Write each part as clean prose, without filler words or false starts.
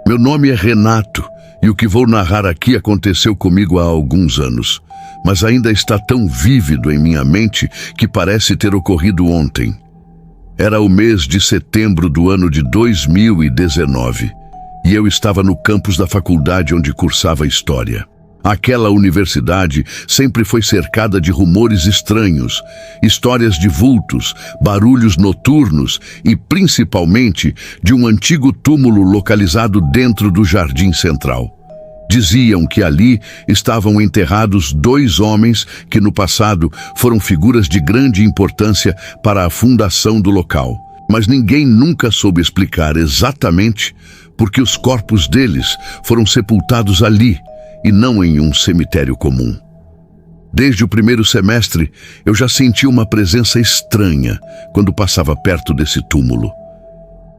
Meu nome é Renato e o que vou narrar aqui aconteceu comigo há alguns anos, mas ainda está tão vívido em minha mente que parece ter ocorrido ontem. Era o mês de setembro do ano de 2019 e eu estava no campus da faculdade onde cursava História. Aquela universidade sempre foi cercada de rumores estranhos, histórias de vultos, barulhos noturnos e, principalmente, de um antigo túmulo localizado dentro do jardim central. Diziam que ali estavam enterrados 2 homens que no passado foram figuras de grande importância para a fundação do local. Mas ninguém nunca soube explicar exatamente por que os corpos deles foram sepultados ali e não em um cemitério comum. Desde o primeiro semestre, eu já senti uma presença estranha quando passava perto desse túmulo.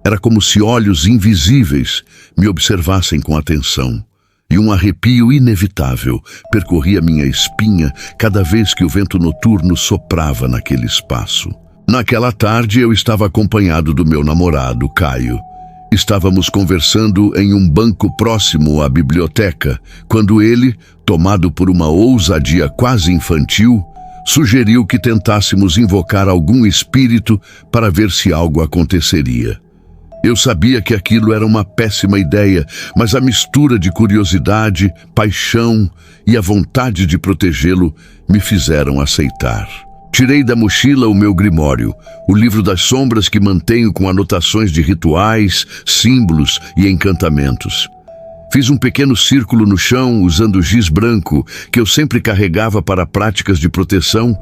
Era como se olhos invisíveis me observassem com atenção, e um arrepio inevitável percorria minha espinha cada vez que o vento noturno soprava naquele espaço. Naquela tarde, eu estava acompanhado do meu namorado, Caio. Estávamos conversando em um banco próximo à biblioteca, quando ele, tomado por uma ousadia quase infantil, sugeriu que tentássemos invocar algum espírito para ver se algo aconteceria. Eu sabia que aquilo era uma péssima ideia, mas a mistura de curiosidade, paixão e a vontade de protegê-lo me fizeram aceitar. Tirei da mochila o meu grimório, o livro das sombras que mantenho com anotações de rituais, símbolos e encantamentos. Fiz um pequeno círculo no chão usando giz branco que eu sempre carregava para práticas de proteção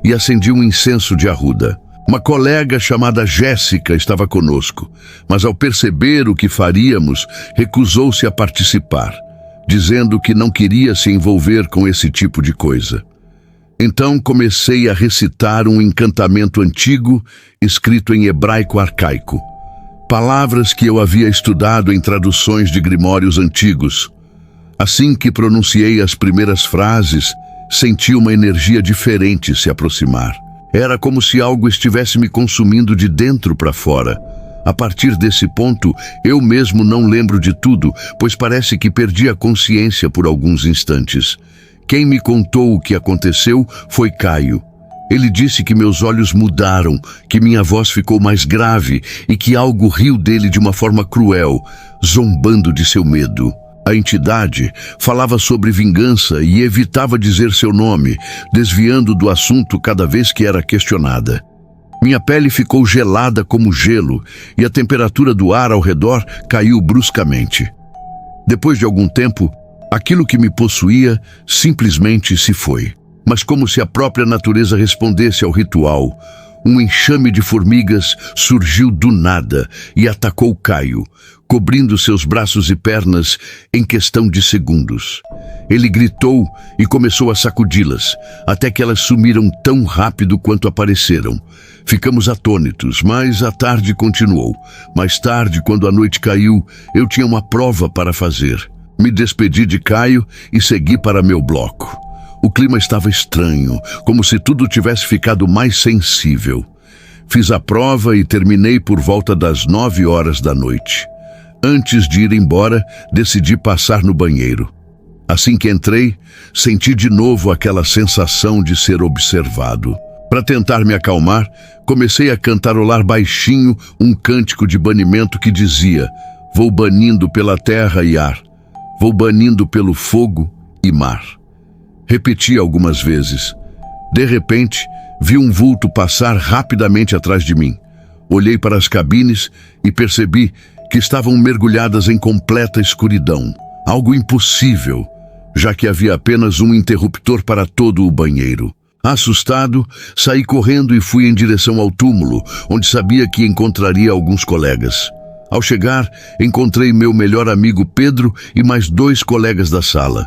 e acendi um incenso de arruda. Uma colega chamada Jéssica estava conosco, mas ao perceber o que faríamos, recusou-se a participar, dizendo que não queria se envolver com esse tipo de coisa. Então comecei a recitar um encantamento antigo escrito em hebraico arcaico. Palavras que eu havia estudado em traduções de grimórios antigos. Assim que pronunciei as primeiras frases, senti uma energia diferente se aproximar. Era como se algo estivesse me consumindo de dentro para fora. A partir desse ponto, eu mesmo não lembro de tudo, pois parece que perdi a consciência por alguns instantes. Quem me contou o que aconteceu foi Caio. Ele disse que meus olhos mudaram, que minha voz ficou mais grave e que algo riu dele de uma forma cruel, zombando de seu medo. A entidade falava sobre vingança e evitava dizer seu nome, desviando do assunto cada vez que era questionada. Minha pele ficou gelada como gelo e a temperatura do ar ao redor caiu bruscamente. Depois de algum tempo, aquilo que me possuía simplesmente se foi. Mas como se a própria natureza respondesse ao ritual, um enxame de formigas surgiu do nada e atacou Caio, cobrindo seus braços e pernas em questão de segundos. Ele gritou e começou a sacudi-las, até que elas sumiram tão rápido quanto apareceram. Ficamos atônitos, mas a tarde continuou. Mais tarde, quando a noite caiu, eu tinha uma prova para fazer. Me despedi de Caio e segui para meu bloco. O clima estava estranho, como se tudo tivesse ficado mais sensível. Fiz a prova e terminei por volta das 9 horas da noite. Antes de ir embora, decidi passar no banheiro. Assim que entrei, senti de novo aquela sensação de ser observado. Para tentar me acalmar, comecei a cantarolar baixinho um cântico de banimento que dizia: "Vou banindo pela terra e ar, vou banindo pelo fogo e mar." Repeti algumas vezes. De repente, vi um vulto passar rapidamente atrás de mim. Olhei para as cabines e percebi que estavam mergulhadas em completa escuridão. Algo impossível, já que havia apenas um interruptor para todo o banheiro. Assustado, saí correndo e fui em direção ao túmulo, onde sabia que encontraria alguns colegas. Ao chegar, encontrei meu melhor amigo Pedro e mais 2 colegas da sala.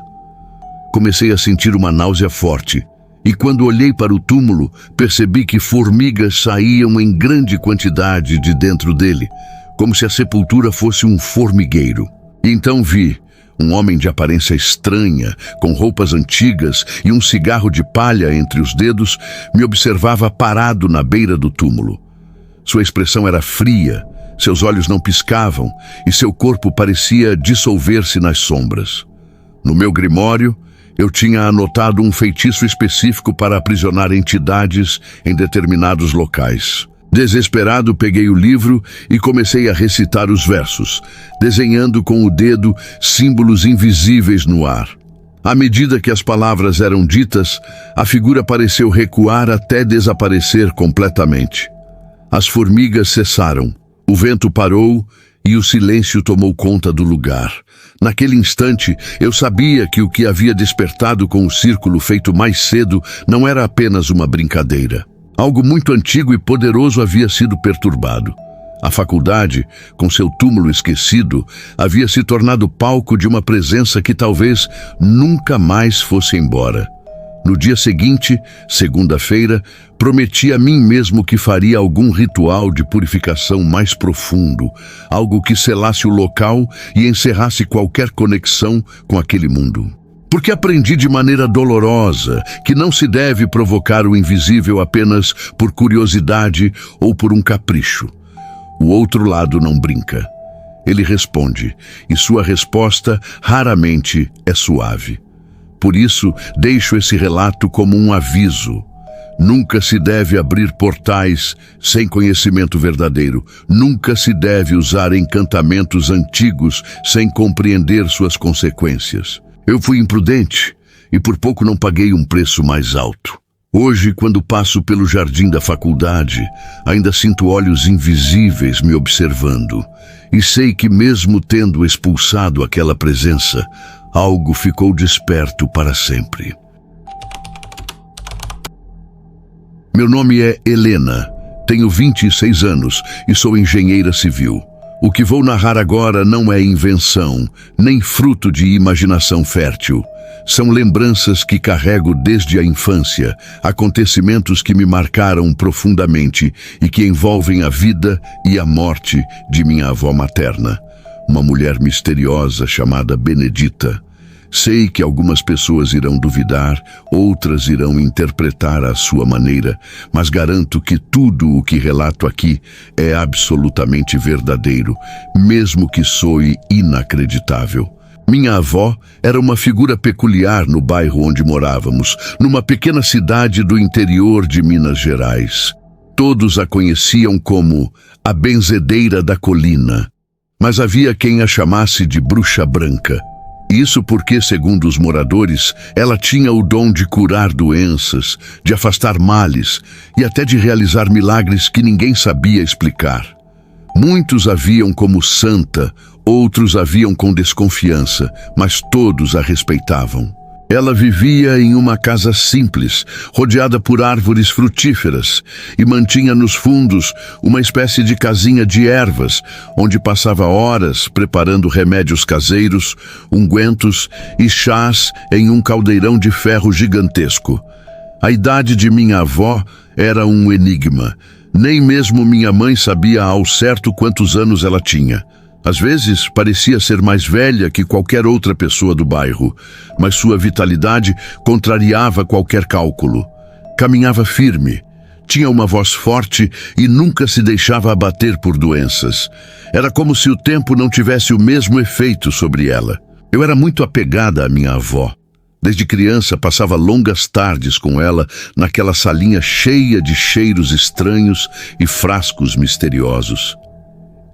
Comecei a sentir uma náusea forte, e quando olhei para o túmulo, percebi que formigas saíam em grande quantidade de dentro dele, como se a sepultura fosse um formigueiro. Então vi um homem de aparência estranha, com roupas antigas e um cigarro de palha entre os dedos, me observava parado na beira do túmulo. Sua expressão era fria, Seus olhos não piscavam e seu corpo parecia dissolver-se nas sombras. No meu grimório, eu tinha anotado um feitiço específico para aprisionar entidades em determinados locais. Desesperado, peguei o livro e comecei a recitar os versos, desenhando com o dedo símbolos invisíveis no ar. À medida que as palavras eram ditas, a figura pareceu recuar até desaparecer completamente. As formigas cessaram, o vento parou e o silêncio tomou conta do lugar. Naquele instante, eu sabia que o que havia despertado com o círculo feito mais cedo não era apenas uma brincadeira. Algo muito antigo e poderoso havia sido perturbado. A faculdade, com seu túmulo esquecido, havia se tornado palco de uma presença que talvez nunca mais fosse embora. No dia seguinte, segunda-feira, prometi a mim mesmo que faria algum ritual de purificação mais profundo, algo que selasse o local e encerrasse qualquer conexão com aquele mundo. Porque aprendi de maneira dolorosa que não se deve provocar o invisível apenas por curiosidade ou por um capricho. O outro lado não brinca. Ele responde, e sua resposta raramente é suave. Por isso, deixo esse relato como um aviso. Nunca se deve abrir portais sem conhecimento verdadeiro. Nunca se deve usar encantamentos antigos sem compreender suas consequências. Eu fui imprudente e por pouco não paguei um preço mais alto. Hoje, quando passo pelo jardim da faculdade, ainda sinto olhos invisíveis me observando. E sei que mesmo tendo expulsado aquela presença, algo ficou desperto para sempre. Meu nome é Helena, tenho 26 anos e sou engenheira civil. O que vou narrar agora não é invenção, nem fruto de imaginação fértil. São lembranças que carrego desde a infância, acontecimentos que me marcaram profundamente e que envolvem a vida e a morte de minha avó materna, uma mulher misteriosa chamada Benedita. Sei que algumas pessoas irão duvidar, outras irão interpretar à sua maneira, mas garanto que tudo o que relato aqui é absolutamente verdadeiro, mesmo que soe inacreditável. Minha avó era uma figura peculiar no bairro onde morávamos, numa pequena cidade do interior de Minas Gerais. Todos a conheciam como a Benzedeira da Colina, mas havia quem a chamasse de Bruxa Branca. Isso porque, segundo os moradores, ela tinha o dom de curar doenças, de afastar males e até de realizar milagres que ninguém sabia explicar. Muitos a viam como santa, outros a viam com desconfiança, mas todos a respeitavam. Ela vivia em uma casa simples, rodeada por árvores frutíferas, e mantinha nos fundos uma espécie de casinha de ervas, onde passava horas preparando remédios caseiros, ungüentos e chás em um caldeirão de ferro gigantesco. A idade de minha avó era um enigma. Nem mesmo minha mãe sabia ao certo quantos anos ela tinha. Às vezes, parecia ser mais velha que qualquer outra pessoa do bairro, mas sua vitalidade contrariava qualquer cálculo. Caminhava firme, tinha uma voz forte e nunca se deixava abater por doenças. Era como se o tempo não tivesse o mesmo efeito sobre ela. Eu era muito apegada à minha avó. Desde criança, passava longas tardes com ela naquela salinha cheia de cheiros estranhos e frascos misteriosos.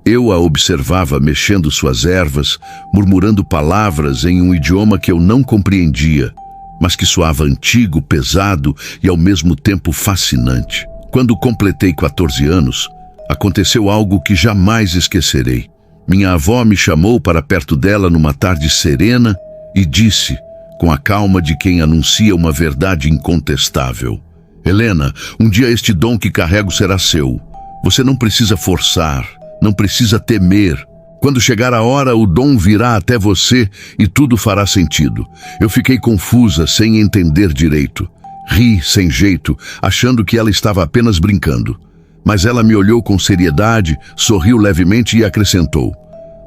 Eu a observava mexendo suas ervas, murmurando palavras em um idioma que eu não compreendia, mas que soava antigo, pesado e ao mesmo tempo fascinante. Quando completei 14 anos, aconteceu algo que jamais esquecerei. Minha avó me chamou para perto dela numa tarde serena e disse, com a calma de quem anuncia uma verdade incontestável: Helena, um dia este dom que carrego será seu. Você não precisa forçar. Não precisa temer. Quando chegar a hora, o dom virá até você e tudo fará sentido. Eu fiquei confusa, sem entender direito. Ri sem jeito, achando que ela estava apenas brincando. Mas ela me olhou com seriedade, sorriu levemente e acrescentou: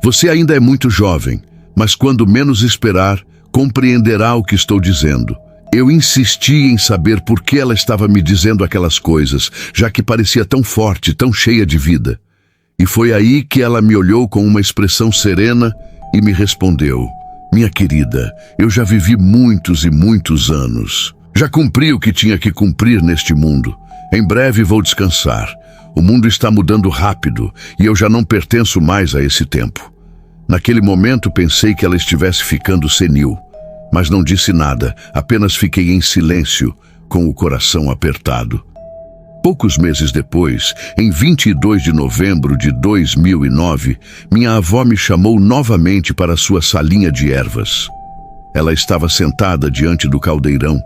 Você ainda é muito jovem, mas quando menos esperar, compreenderá o que estou dizendo. Eu insisti em saber por que ela estava me dizendo aquelas coisas, já que parecia tão forte, tão cheia de vida. E foi aí que ela me olhou com uma expressão serena e me respondeu: minha querida, eu já vivi muitos e muitos anos. Já cumpri o que tinha que cumprir neste mundo. Em breve vou descansar. O mundo está mudando rápido e eu já não pertenço mais a esse tempo. Naquele momento pensei que ela estivesse ficando senil, mas não disse nada, apenas fiquei em silêncio, com o coração apertado. Poucos meses depois, em 22 de novembro de 2009, minha avó me chamou novamente para sua salinha de ervas. Ela estava sentada diante do caldeirão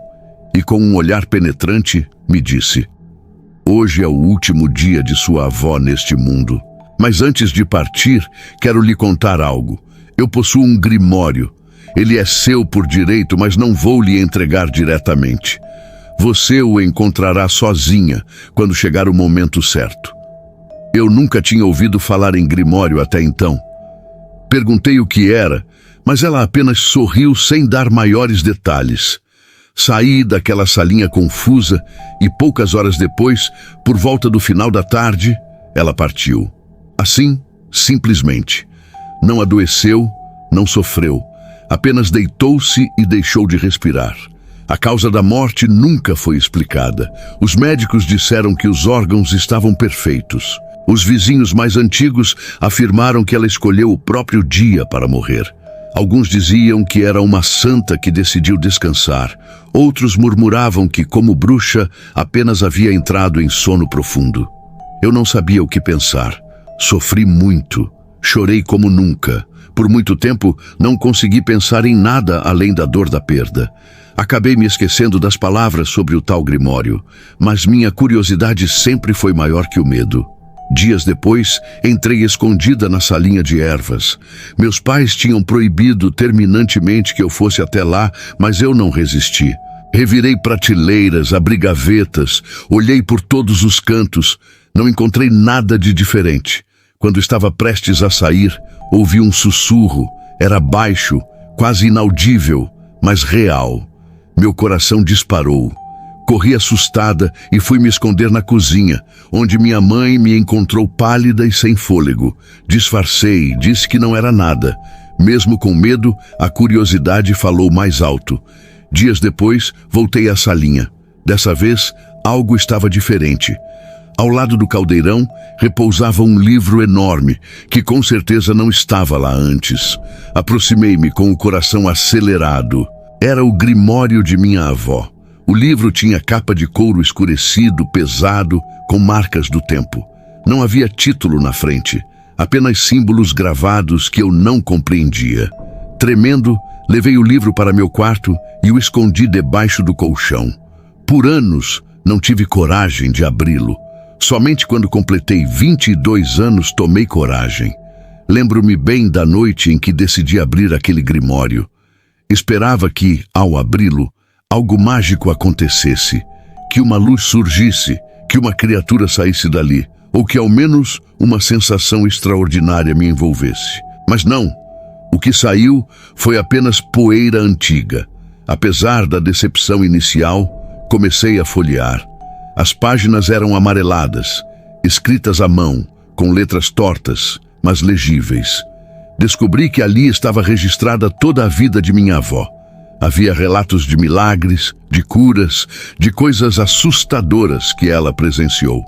e, com um olhar penetrante, me disse: hoje é o último dia de sua avó neste mundo. Mas antes de partir, quero lhe contar algo. Eu possuo um grimório. Ele é seu por direito, mas não vou lhe entregar diretamente. Você o encontrará sozinha quando chegar o momento certo. Eu nunca tinha ouvido falar em grimório até então. Perguntei o que era, mas ela apenas sorriu sem dar maiores detalhes. Saí daquela salinha confusa e poucas horas depois, por volta do final da tarde, ela partiu. Assim, simplesmente. Não adoeceu, não sofreu. Apenas deitou-se e deixou de respirar. A causa da morte nunca foi explicada. Os médicos disseram que os órgãos estavam perfeitos. Os vizinhos mais antigos afirmaram que ela escolheu o próprio dia para morrer. Alguns diziam que era uma santa que decidiu descansar. Outros murmuravam que, como bruxa, apenas havia entrado em sono profundo. Eu não sabia o que pensar. Sofri muito. Chorei como nunca. Por muito tempo, não consegui pensar em nada além da dor da perda. Acabei me esquecendo das palavras sobre o tal grimório, mas minha curiosidade sempre foi maior que o medo. Dias depois, entrei escondida na salinha de ervas. Meus pais tinham proibido terminantemente que eu fosse até lá, mas eu não resisti. Revirei prateleiras, abri gavetas, olhei por todos os cantos. Não encontrei nada de diferente. Quando estava prestes a sair, ouvi um sussurro. Era baixo, quase inaudível, mas real. Meu coração disparou. Corri assustada e fui me esconder na cozinha, onde minha mãe me encontrou pálida e sem fôlego. Disfarcei, disse que não era nada. Mesmo com medo, a curiosidade falou mais alto. Dias depois, voltei à salinha. Dessa vez, algo estava diferente. Ao lado do caldeirão, repousava um livro enorme, que com certeza não estava lá antes. Aproximei-me com o coração acelerado. Era o grimório de minha avó. O livro tinha capa de couro escurecido, pesado, com marcas do tempo. Não havia título na frente, apenas símbolos gravados que eu não compreendia. Tremendo, levei o livro para meu quarto e o escondi debaixo do colchão. Por anos, não tive coragem de abri-lo. Somente quando completei 22 anos tomei coragem. Lembro-me bem da noite em que decidi abrir aquele grimório. Esperava que, ao abri-lo, algo mágico acontecesse, que uma luz surgisse, que uma criatura saísse dali, ou que ao menos uma sensação extraordinária me envolvesse. Mas não, o que saiu foi apenas poeira antiga. Apesar da decepção inicial, comecei a folhear. As páginas eram amareladas, escritas à mão, com letras tortas, mas legíveis. Descobri que ali estava registrada toda a vida de minha avó. Havia relatos de milagres, de curas, de coisas assustadoras que ela presenciou.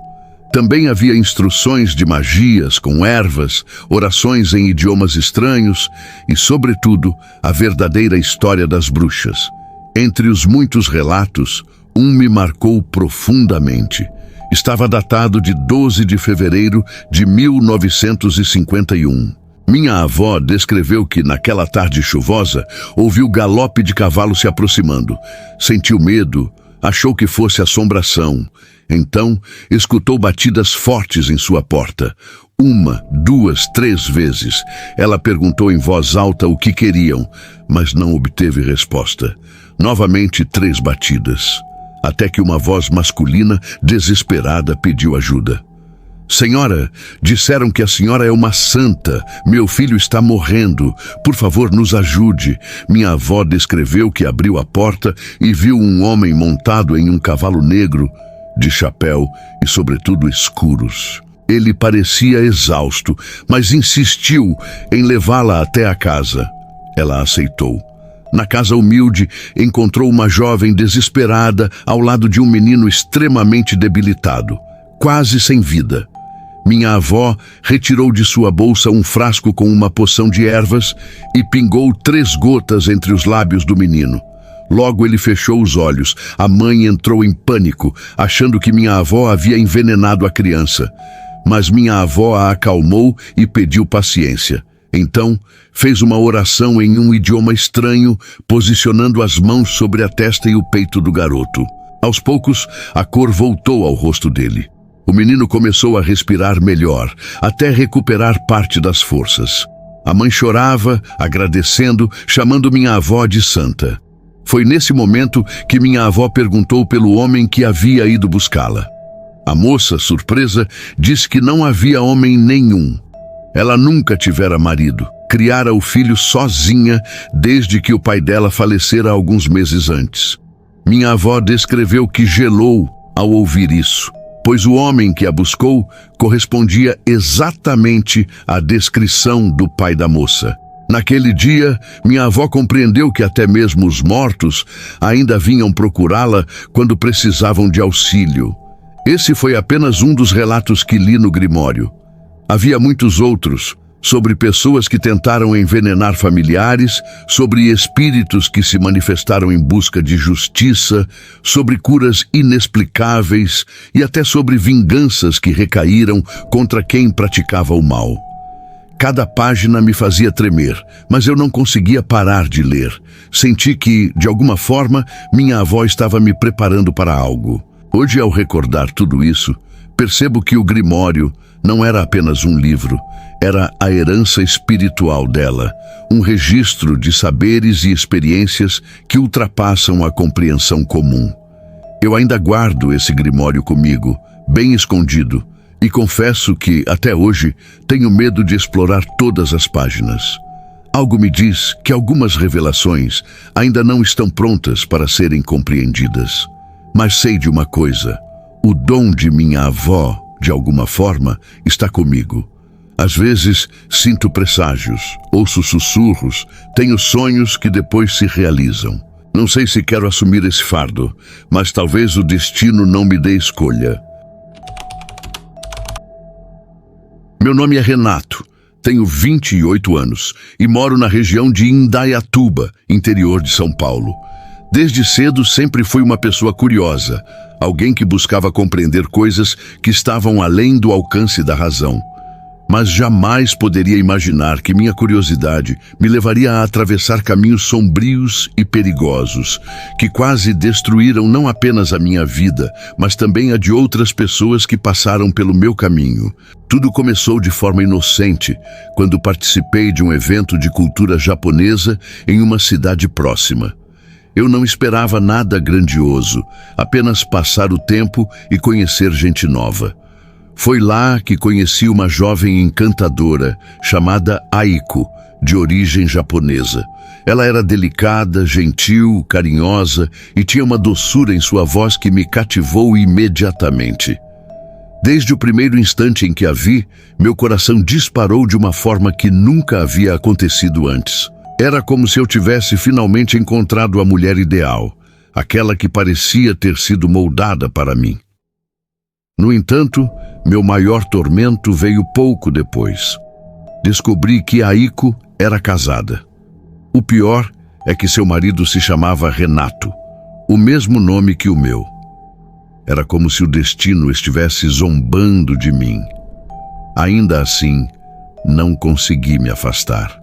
Também havia instruções de magias com ervas, orações em idiomas estranhos e, sobretudo, a verdadeira história das bruxas. Entre os muitos relatos, um me marcou profundamente. Estava datado de 12 de fevereiro de 1951. Minha avó descreveu que, naquela tarde chuvosa, ouviu o galope de cavalo se aproximando. Sentiu medo, achou que fosse assombração. Então, escutou batidas fortes em sua porta. 1, 2, 3 vezes. Ela perguntou em voz alta o que queriam, mas não obteve resposta. Novamente 3 batidas, até que uma voz masculina, desesperada, pediu ajuda. Senhora, disseram que a senhora é uma santa. Meu filho está morrendo. Por favor, nos ajude. Minha avó descreveu que abriu a porta e viu um homem montado em um cavalo negro, de chapéu e sobretudo escuros. Ele parecia exausto, mas insistiu em levá-la até a casa. Ela aceitou. Na casa humilde, encontrou uma jovem desesperada ao lado de um menino extremamente debilitado, quase sem vida. Minha avó retirou de sua bolsa um frasco com uma poção de ervas e pingou 3 gotas entre os lábios do menino. Logo ele fechou os olhos. A mãe entrou em pânico, achando que minha avó havia envenenado a criança. Mas minha avó a acalmou e pediu paciência. Então, fez uma oração em um idioma estranho, posicionando as mãos sobre a testa e o peito do garoto. Aos poucos, a cor voltou ao rosto dele. O menino começou a respirar melhor, até recuperar parte das forças. A mãe chorava, agradecendo, chamando minha avó de santa. Foi nesse momento que minha avó perguntou pelo homem que havia ido buscá-la. A moça, surpresa, disse que não havia homem nenhum. Ela nunca tivera marido. Criara o filho sozinha desde que o pai dela falecera alguns meses antes. Minha avó descreveu que gelou ao ouvir isso, pois o homem que a buscou correspondia exatamente à descrição do pai da moça. Naquele dia, minha avó compreendeu que até mesmo os mortos ainda vinham procurá-la quando precisavam de auxílio. Esse foi apenas um dos relatos que li no Grimório. Havia muitos outros, sobre pessoas que tentaram envenenar familiares, sobre espíritos que se manifestaram em busca de justiça, sobre curas inexplicáveis e até sobre vinganças que recaíram contra quem praticava o mal. Cada página me fazia tremer, mas eu não conseguia parar de ler. Senti que, de alguma forma, minha avó estava me preparando para algo. Hoje, ao recordar tudo isso, percebo que o Grimório não era apenas um livro, era a herança espiritual dela, um registro de saberes e experiências que ultrapassam a compreensão comum. Eu ainda guardo esse Grimório comigo, bem escondido, e confesso que, até hoje, tenho medo de explorar todas as páginas. Algo me diz que algumas revelações ainda não estão prontas para serem compreendidas. Mas sei de uma coisa: o dom de minha avó, de alguma forma, está comigo. Às vezes, sinto presságios, ouço sussurros, tenho sonhos que depois se realizam. Não sei se quero assumir esse fardo, mas talvez o destino não me dê escolha. Meu nome é Renato, tenho 28 anos e moro na região de Indaiatuba, interior de São Paulo. Desde cedo sempre fui uma pessoa curiosa, alguém que buscava compreender coisas que estavam além do alcance da razão. Mas jamais poderia imaginar que minha curiosidade me levaria a atravessar caminhos sombrios e perigosos, que quase destruíram não apenas a minha vida, mas também a de outras pessoas que passaram pelo meu caminho. Tudo começou de forma inocente, quando participei de um evento de cultura japonesa em uma cidade próxima. Eu não esperava nada grandioso, apenas passar o tempo e conhecer gente nova. Foi lá que conheci uma jovem encantadora chamada Aiko, de origem japonesa. Ela era delicada, gentil, carinhosa e tinha uma doçura em sua voz que me cativou imediatamente. Desde o primeiro instante em que a vi, meu coração disparou de uma forma que nunca havia acontecido antes. Era como se eu tivesse finalmente encontrado a mulher ideal, aquela que parecia ter sido moldada para mim. No entanto, meu maior tormento veio pouco depois. Descobri que Aiko era casada. O pior é que seu marido se chamava Renato, o mesmo nome que o meu. Era como se o destino estivesse zombando de mim. Ainda assim, não consegui me afastar.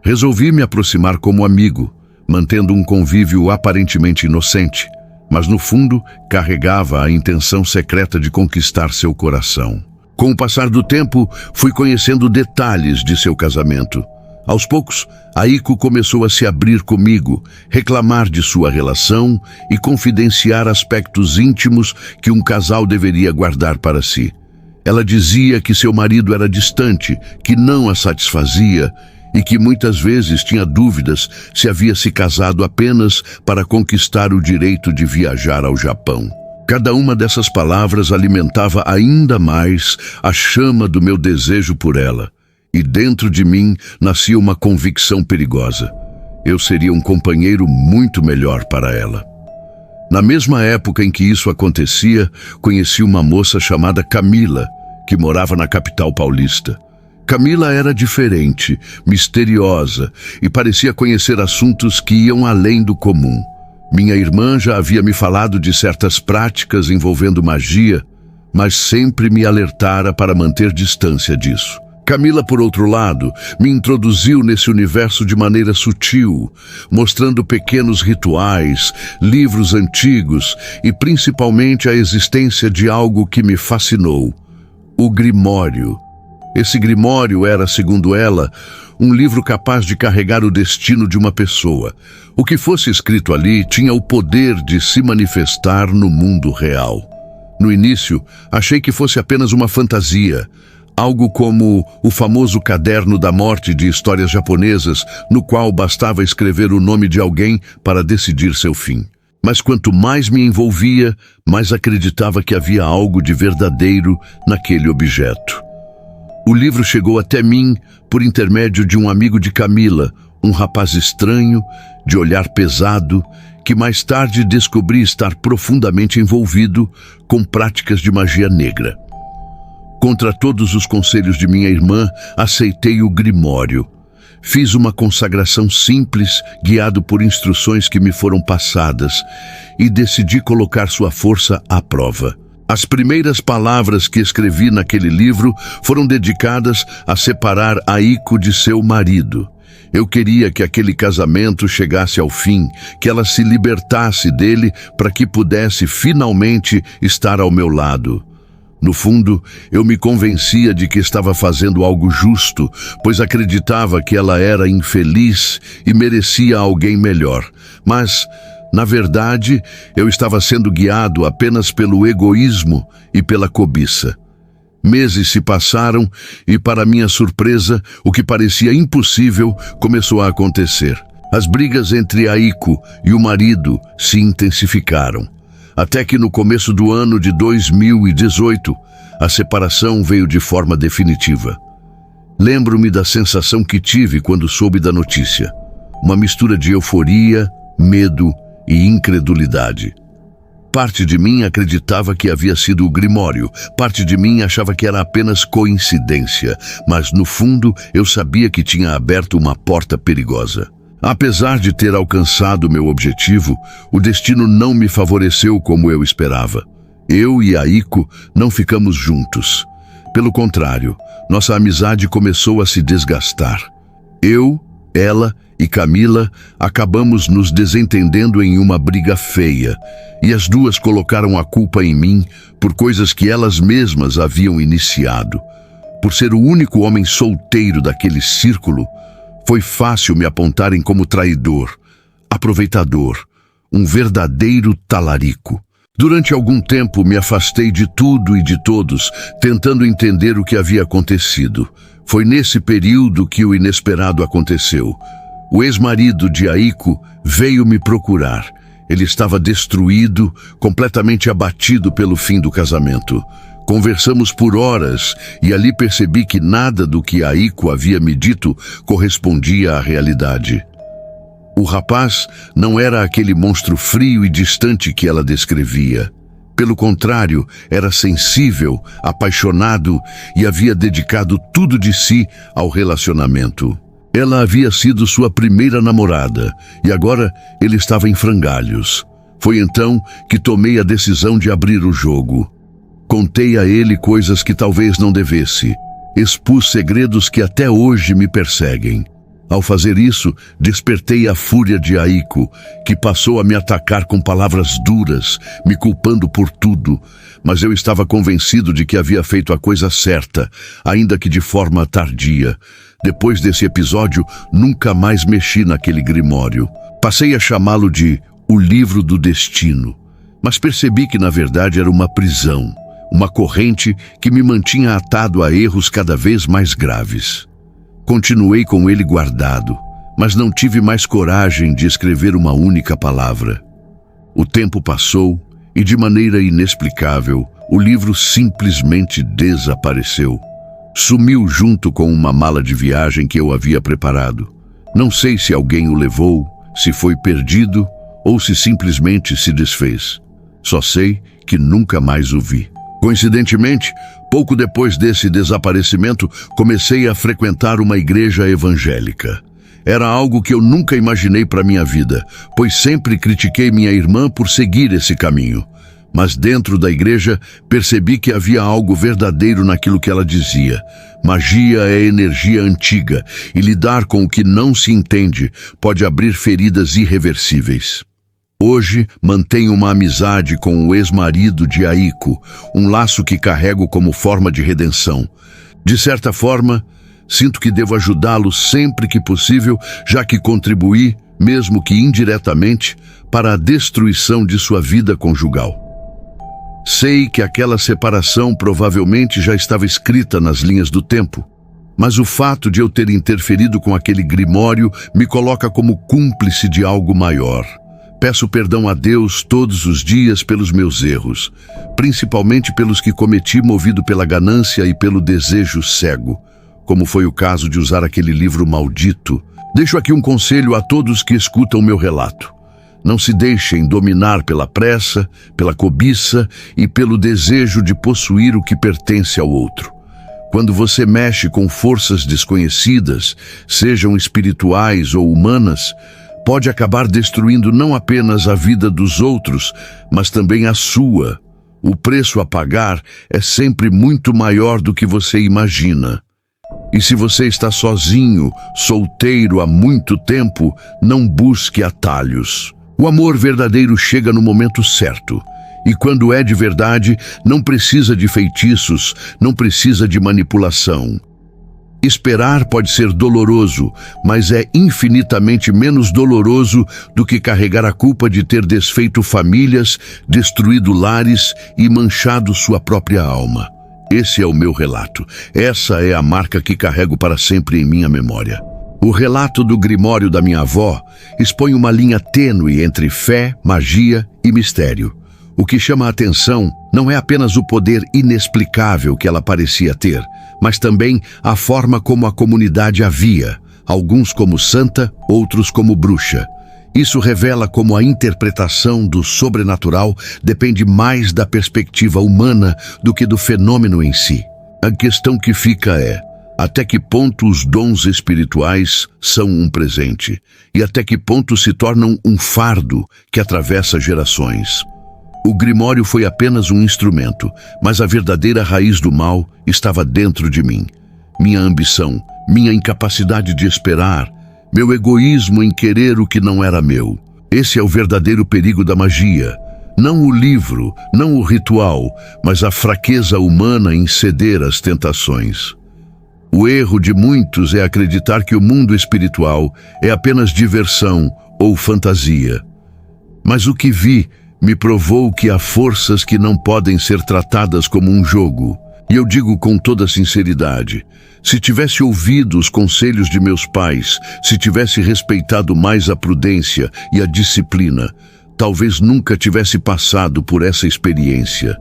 Resolvi me aproximar como amigo, mantendo um convívio aparentemente inocente, mas no fundo carregava a intenção secreta de conquistar seu coração. Com o passar do tempo, fui conhecendo detalhes de seu casamento. Aos poucos, Aiko começou a se abrir comigo, reclamar de sua relação e confidenciar aspectos íntimos que um casal deveria guardar para si. Ela dizia que seu marido era distante, que não a satisfazia e que muitas vezes tinha dúvidas se havia se casado apenas para conquistar o direito de viajar ao Japão. Cada uma dessas palavras alimentava ainda mais a chama do meu desejo por ela, e dentro de mim nascia uma convicção perigosa. Eu seria um companheiro muito melhor para ela. Na mesma época em que isso acontecia, conheci uma moça chamada Camila, que morava na capital paulista. Camila era diferente, misteriosa e parecia conhecer assuntos que iam além do comum. Minha irmã já havia me falado de certas práticas envolvendo magia, mas sempre me alertara para manter distância disso. Camila, por outro lado, me introduziu nesse universo de maneira sutil, mostrando pequenos rituais, livros antigos e principalmente a existência de algo que me fascinou: o Grimório. Esse Grimório era, segundo ela, um livro capaz de carregar o destino de uma pessoa. O que fosse escrito ali tinha o poder de se manifestar no mundo real. No início, achei que fosse apenas uma fantasia, algo como o famoso caderno da morte de histórias japonesas, no qual bastava escrever o nome de alguém para decidir seu fim. Mas quanto mais me envolvia, mais acreditava que havia algo de verdadeiro naquele objeto. O livro chegou até mim por intermédio de um amigo de Camila, um rapaz estranho, de olhar pesado, que mais tarde descobri estar profundamente envolvido com práticas de magia negra. Contra todos os conselhos de minha irmã, aceitei o Grimório. Fiz uma consagração simples, guiado por instruções que me foram passadas, e decidi colocar sua força à prova. As primeiras palavras que escrevi naquele livro foram dedicadas a separar Aiko de seu marido. Eu queria que aquele casamento chegasse ao fim, que ela se libertasse dele para que pudesse finalmente estar ao meu lado. No fundo, eu me convencia de que estava fazendo algo justo, pois acreditava que ela era infeliz e merecia alguém melhor. Mas, na verdade, eu estava sendo guiado apenas pelo egoísmo e pela cobiça. Meses se passaram e, para minha surpresa, o que parecia impossível começou a acontecer. As brigas entre Aiko e o marido se intensificaram. Até que no começo do ano de 2018, a separação veio de forma definitiva. Lembro-me da sensação que tive quando soube da notícia. Uma mistura de euforia, medo e incredulidade. Parte de mim acreditava que havia sido o Grimório, parte de mim achava que era apenas coincidência, mas no fundo eu sabia que tinha aberto uma porta perigosa. Apesar de ter alcançado meu objetivo, o destino não me favoreceu como eu esperava. Eu e Aiko não ficamos juntos. Pelo contrário, nossa amizade começou a se desgastar. Eu, ela e Camila acabamos nos desentendendo em uma briga feia, e as duas colocaram a culpa em mim por coisas que elas mesmas haviam iniciado. Por ser o único homem solteiro daquele círculo, foi fácil me apontarem como traidor, aproveitador, um verdadeiro talarico. Durante algum tempo me afastei de tudo e de todos, tentando entender o que havia acontecido. Foi nesse período que o inesperado aconteceu. O ex-marido de Aiko veio me procurar. Ele estava destruído, completamente abatido pelo fim do casamento. Conversamos por horas e ali percebi que nada do que Aiko havia me dito correspondia à realidade. O rapaz não era aquele monstro frio e distante que ela descrevia. Pelo contrário, era sensível, apaixonado e havia dedicado tudo de si ao relacionamento. Ela havia sido sua primeira namorada e agora ele estava em frangalhos. Foi então que tomei a decisão de abrir o jogo. Contei a ele coisas que talvez não devesse. Expus segredos que até hoje me perseguem. Ao fazer isso, despertei a fúria de Aiko, que passou a me atacar com palavras duras, me culpando por tudo. Mas eu estava convencido de que havia feito a coisa certa, ainda que de forma tardia. Depois desse episódio, nunca mais mexi naquele Grimório. Passei a chamá-lo de O Livro do Destino. Mas percebi que, na verdade, era uma prisão. Uma corrente que me mantinha atado a erros cada vez mais graves. Continuei com ele guardado, mas não tive mais coragem de escrever uma única palavra. O tempo passou E de maneira inexplicável, o livro simplesmente desapareceu. Sumiu junto com uma mala de viagem que eu havia preparado. Não sei se alguém o levou, se foi perdido ou se simplesmente se desfez. Só sei que nunca mais o vi. Coincidentemente, pouco depois desse desaparecimento, comecei a frequentar uma igreja evangélica. Era algo que eu nunca imaginei para minha vida, pois sempre critiquei minha irmã por seguir esse caminho. Mas dentro da igreja, percebi que havia algo verdadeiro naquilo que ela dizia. Magia é energia antiga, e lidar com o que não se entende pode abrir feridas irreversíveis. Hoje, mantenho uma amizade com o ex-marido de Aiko, um laço que carrego como forma de redenção. De certa forma, sinto que devo ajudá-lo sempre que possível, já que contribuí, mesmo que indiretamente, para a destruição de sua vida conjugal. Sei que aquela separação provavelmente já estava escrita nas linhas do tempo, mas o fato de eu ter interferido com aquele grimório me coloca como cúmplice de algo maior. Peço perdão a Deus todos os dias pelos meus erros, principalmente pelos que cometi movido pela ganância e pelo desejo cego, como foi o caso de usar aquele livro maldito. Deixo aqui um conselho a todos que escutam meu relato. Não se deixem dominar pela pressa, pela cobiça e pelo desejo de possuir o que pertence ao outro. Quando você mexe com forças desconhecidas, sejam espirituais ou humanas, pode acabar destruindo não apenas a vida dos outros, mas também a sua. O preço a pagar é sempre muito maior do que você imagina. E se você está sozinho, solteiro há muito tempo, não busque atalhos. O amor verdadeiro chega no momento certo. E quando é de verdade, não precisa de feitiços, não precisa de manipulação. Esperar pode ser doloroso, mas é infinitamente menos doloroso do que carregar a culpa de ter desfeito famílias, destruído lares e manchado sua própria alma. Esse é o meu relato. Essa é a marca que carrego para sempre em minha memória. O relato do grimório da minha avó expõe uma linha tênue entre fé, magia e mistério. O que chama a atenção não é apenas o poder inexplicável que ela parecia ter, mas também a forma como a comunidade a via, alguns como santa, outros como bruxa. Isso revela como a interpretação do sobrenatural depende mais da perspectiva humana do que do fenômeno em si. A questão que fica é: até que ponto os dons espirituais são um presente? E até que ponto se tornam um fardo que atravessa gerações? O grimório foi apenas um instrumento, mas a verdadeira raiz do mal estava dentro de mim. Minha ambição, minha incapacidade de esperar, meu egoísmo em querer o que não era meu. Esse é o verdadeiro perigo da magia. Não o livro, não o ritual, mas a fraqueza humana em ceder às tentações. O erro de muitos é acreditar que o mundo espiritual é apenas diversão ou fantasia. Mas o que vi me provou que há forças que não podem ser tratadas como um jogo. E eu digo com toda sinceridade, se tivesse ouvido os conselhos de meus pais, se tivesse respeitado mais a prudência e a disciplina, talvez nunca tivesse passado por essa experiência.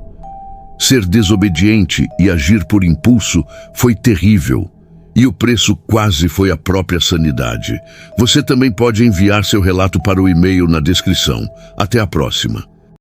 Ser desobediente e agir por impulso foi terrível. E o preço quase foi a própria sanidade. Você também pode enviar seu relato para o e-mail na descrição. Até a próxima.